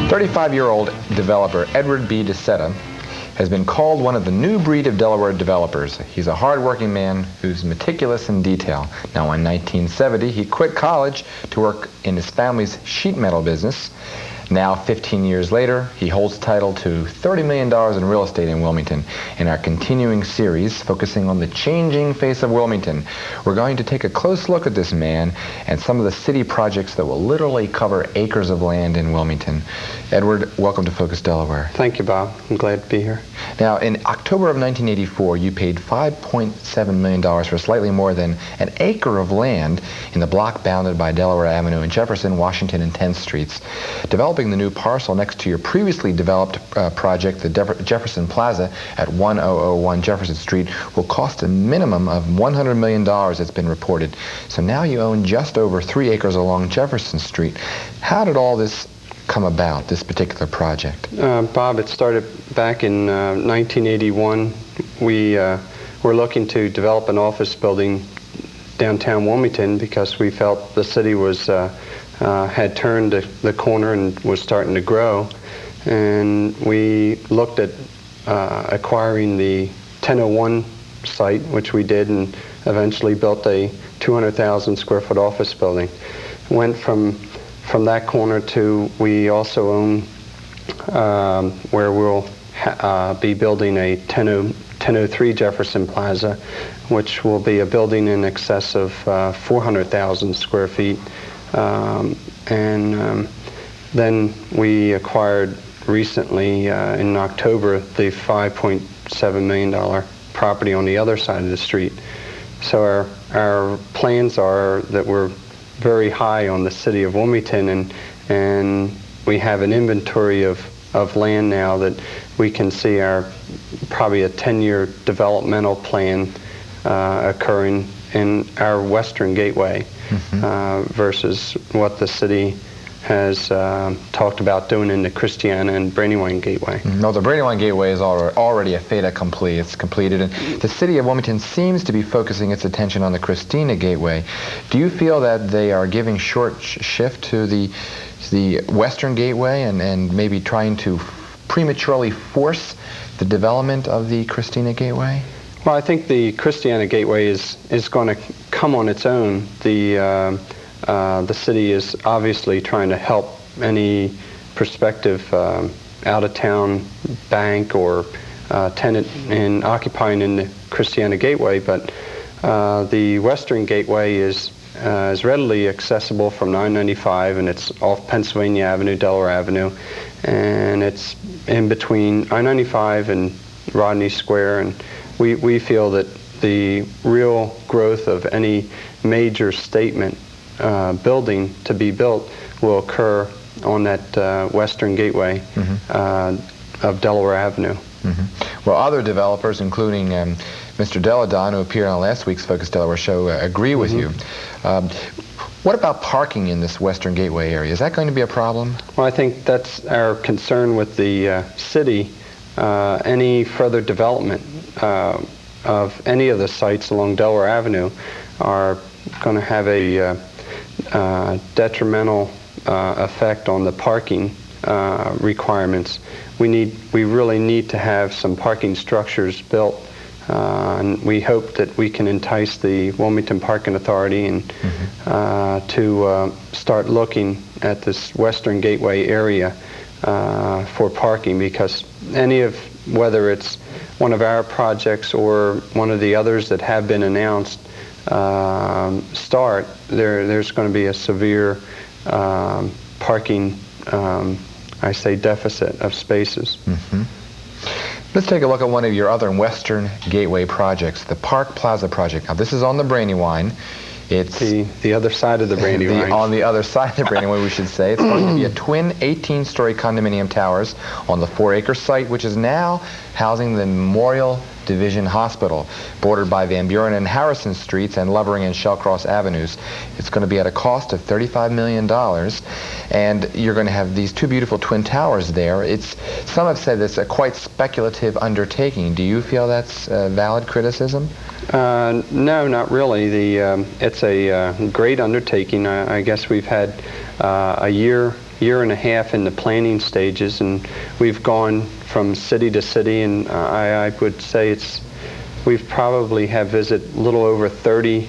35-year-old developer Edward B DeSeta has been called one of the new breed of Delaware developers. He's a hard-working man who's meticulous in detail. Now, in 1970, he quit college to work in his family's sheet metal business. Now, 15 years later, he holds title to $30 million in real estate in Wilmington. In our continuing series, focusing on the changing face of Wilmington, we're going to take a close look at this man and some of the city projects that will literally cover acres of land in Wilmington. Edward, welcome to Focus Delaware. Thank you, Bob. I'm glad to be here. Now, in October of 1984, you paid $5.7 million for slightly more than an acre of land in the block bounded by Delaware Avenue in Jefferson, Washington, and 10th Streets. Developing the new parcel next to your previously developed project, the Jefferson Plaza at 1001 Jefferson Street, will cost a minimum of $100 million, it's been reported. So now you own just over 3 acres along Jefferson Street. How did all this come about, this particular project? Bob, it started back in 1981. We were looking to develop an office building downtown Wilmington because we felt the city was had turned the corner and was starting to grow. And we looked at acquiring the 1001 site, which we did, and eventually built a 200,000 square foot office building. Went from that corner to, we also own where we'll be building a 1003 Jefferson Plaza, which will be a building in excess of 400,000 square feet. Then we acquired recently in October the $5.7 million property on the other side of the street. So our plans are that we're very high on the city of Wilmington, and we have an inventory of land now that we can see our probably a 10-year developmental plan occurring in our Western Gateway. Versus what the city has talked about doing in the Christiana and Brandywine Gateway. No, the Brandywine Gateway is already a fait accompli. It's completed, and the city of Wilmington seems to be focusing its attention on the Christina Gateway. Do you feel that they are giving short shift to the Western Gateway and maybe trying to prematurely force the development of the Christina Gateway? Well, I think the Christiana Gateway is going to come on its own. The city is obviously trying to help any prospective out-of-town bank or tenant in occupying in the Christiana Gateway, but the Western Gateway is readily accessible from 995, and it's off Pennsylvania Avenue, Delaware Avenue, and it's in between I-95 and Rodney Square, and we feel that the real growth of any major statement building to be built will occur on that Western Gateway of Delaware Avenue. Well, other developers, including Mr. Deladon, who appeared on last week's Focus Delaware show, agree with you. What about parking in this Western Gateway area? Is that going to be a problem? Well, I think that's our concern with the city. Any further development of any of the sites along Delaware Avenue are going to have a detrimental effect on the parking requirements. We really need to have some parking structures built, and we hope that we can entice the Wilmington Parking Authority and to start looking at this Western Gateway area for parking, because whether it's one of our projects or one of the others that have been announced there's going to be a severe parking, I say, deficit of spaces. Let's take a look at one of your other Western Gateway projects, the Park Plaza project. Now, this is on the Brandywine. It's the other side of the Brandywine. On the other side of the Brandywine, we should say. It's going to be a twin 18-story condominium towers on the 4-acre site, which is now housing the Memorial Division Hospital, bordered by Van Buren and Harrison Streets and Lovering and Shellcross Avenues. It's going to be at a cost of $35 million, and you're going to have these 2 beautiful twin towers there. Some have said it's a quite speculative undertaking. Do you feel that's valid criticism? No, not really. It's a great undertaking. I guess we've had a year year and a half in the planning stages, and we've gone from city to city, and I would say we've probably have visited a little over 30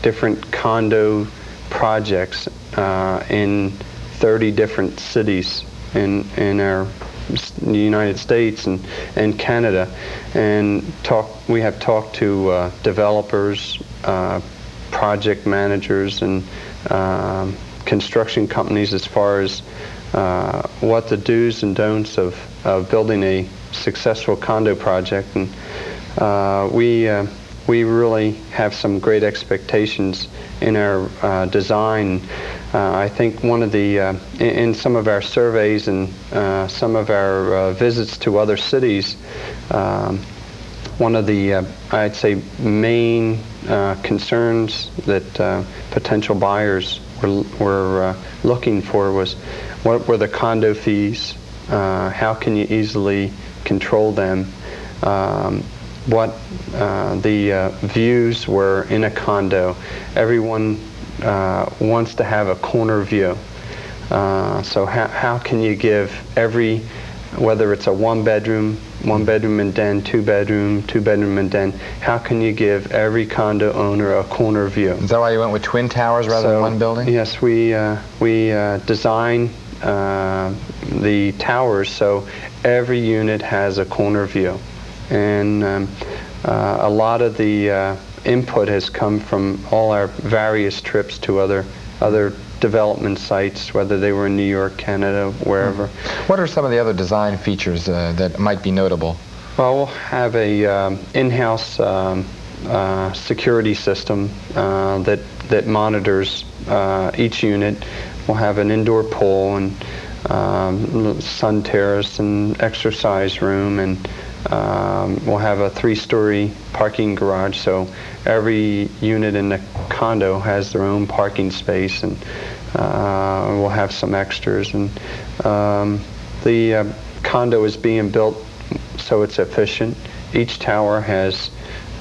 different condo projects in 30 different cities in the United States and Canada, and we have talked to developers, project managers, and construction companies as far as what the do's and don'ts of building a successful condo project, and we really have some great expectations in our design. I think one of the, in some of our surveys and some of our visits to other cities, one of the, I'd say, main concerns that potential buyers were looking for was, what were the condo fees? How can you easily control them? What the views were in a condo. Everyone wants to have a corner view. So how can you give every, whether it's a one bedroom and den, two bedroom and den, how can you give every condo owner a corner view? Is that why you went with twin towers rather than one building? Yes, we design the towers so every unit has a corner view. And a lot of the input has come from all our various trips to other development sites, whether they were in New York, Canada, wherever. What are some of the other design features that might be notable? Well, we'll have a in-house security system that monitors each unit. We'll have an indoor pool and sun terrace and exercise room, and we'll have a 3-story parking garage, so every unit in the condo has their own parking space, and we'll have some extras. And the condo is being built so it's efficient. Each tower has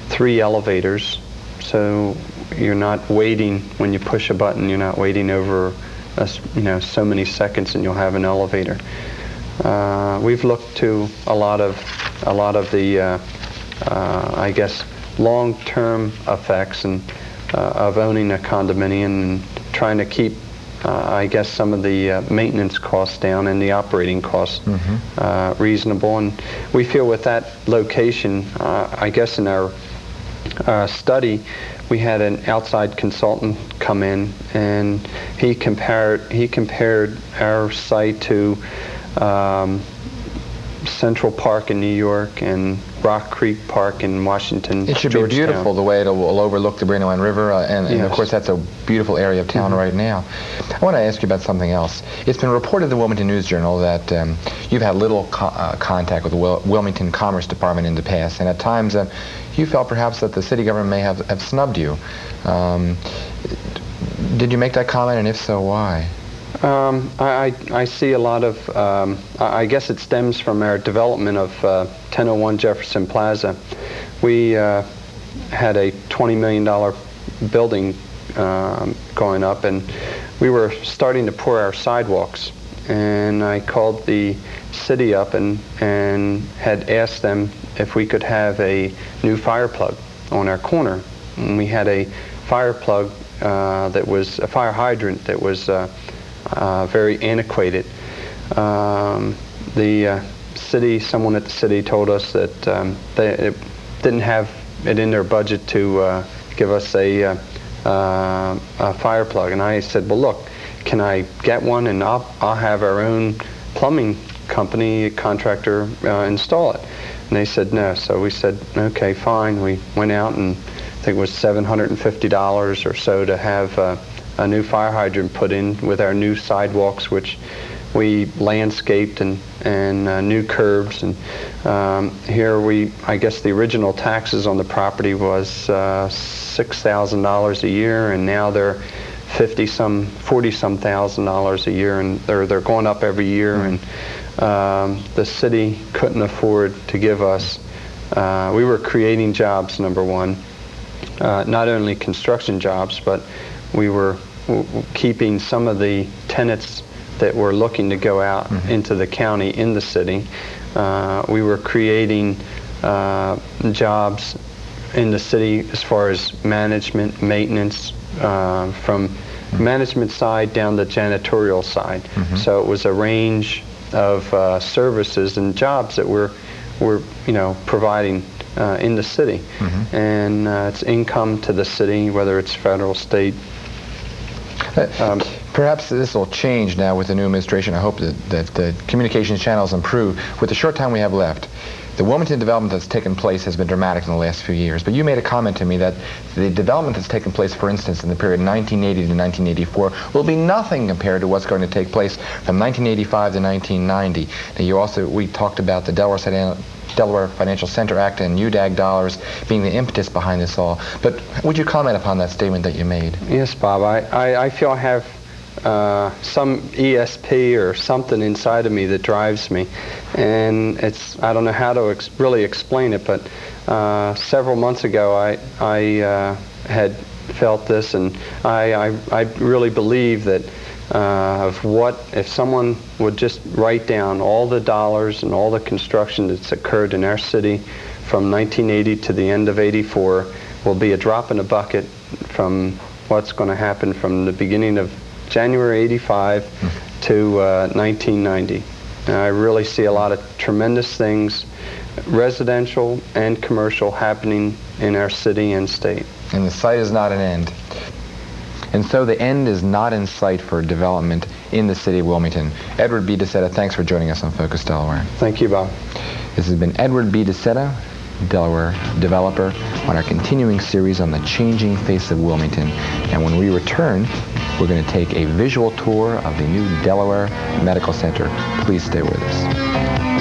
3 elevators, so you're not waiting when you push a button. You're not waiting over so many seconds, and you'll have an elevator. We've looked to a lot of the I guess long-term effects and of owning a condominium, and trying to keep I guess some of the maintenance costs down and the operating costs reasonable. And we feel with that location, I guess in our study, we had an outside consultant come in, and he compared our site to Central Park in New York and Rock Creek Park in Washington. It should be beautiful the way it'll overlook the Brandywine River, and Yes. of course that's a beautiful area of town right now. I want to ask you about something else. It's been reported in the Wilmington News Journal that you've had little contact with the Wilmington Commerce Department in the past, and at times you felt perhaps that the city government may have snubbed you. Did you make that comment, and if so, why? I see a lot of, I guess it stems from our development of 1001 Jefferson Plaza. We had a $20 million building going up, and we were starting to pour our sidewalks. And I called the city up and had asked them if we could have a new fire plug on our corner. And we had a fire plug that was a fire hydrant that was very antiquated. The city, someone at the city told us that they didn't have it in their budget to give us a fire plug. And I said, well, look, can I get one, and I'll have our own plumbing company contractor install it. And they said no. So we said, okay, fine. We went out, and I think it was $750 or so to have a new fire hydrant put in with our new sidewalks, which we landscaped, and new curbs. And here I guess the original taxes on the property was $6,000 a year, and now they're $40-some thousand a year, and they're going up every year. And the city couldn't afford to give us. We were creating jobs, number one, not only construction jobs, but we were keeping some of the tenants that were looking to go out into the county, in the city. We were creating jobs in the city as far as management, maintenance, from management side down the janitorial side. So it was a range of services and jobs that we're providing in the city. And it's income to the city, whether it's federal, state. Perhaps this will change now with the new administration. I hope that the communications channels improve. With the short time we have left, the Wilmington development that's taken place has been dramatic in the last few years. But you made a comment to me that the development that's taken place, for instance, in the period 1980 to 1984, will be nothing compared to what's going to take place from 1985 to 1990. Now, we talked about the Delaware Financial Center Act and UDAG dollars being the impetus behind this all. But would you comment upon that statement that you made? Yes, Bob. I feel I have some ESP or something inside of me that drives me, and I don't know how to really explain it, but several months ago I had felt this, and I really believe that if someone would just write down all the dollars and all the construction that's occurred in our city from 1980 to the end of '84 will be a drop in a bucket from what's going to happen from the beginning of January '85 to 1990. And I really see a lot of tremendous things, residential and commercial, happening in our city and state. And the sight is not an end. And so the end is not in sight for development in the city of Wilmington. Edward B. DeSeta, thanks for joining us on Focus Delaware. Thank you, Bob. This has been Edward B. DeSeta, Delaware developer, on our continuing series on the changing face of Wilmington. And when we return, we're going to take a visual tour of the new Delaware Medical Center. Please stay with us.